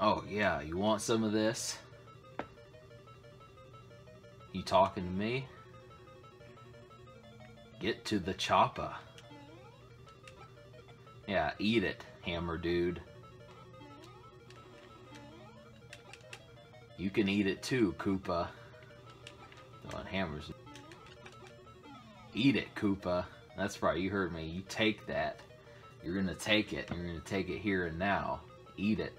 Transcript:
Oh yeah, you want some of this? You talking to me? Get to the chopper. Yeah, eat it, hammer dude. You can eat it too, Koopa. Throwing hammers. Eat it, Koopa. That's right, you heard me. You take that. You're gonna take it. You're gonna take it here and now. Eat it.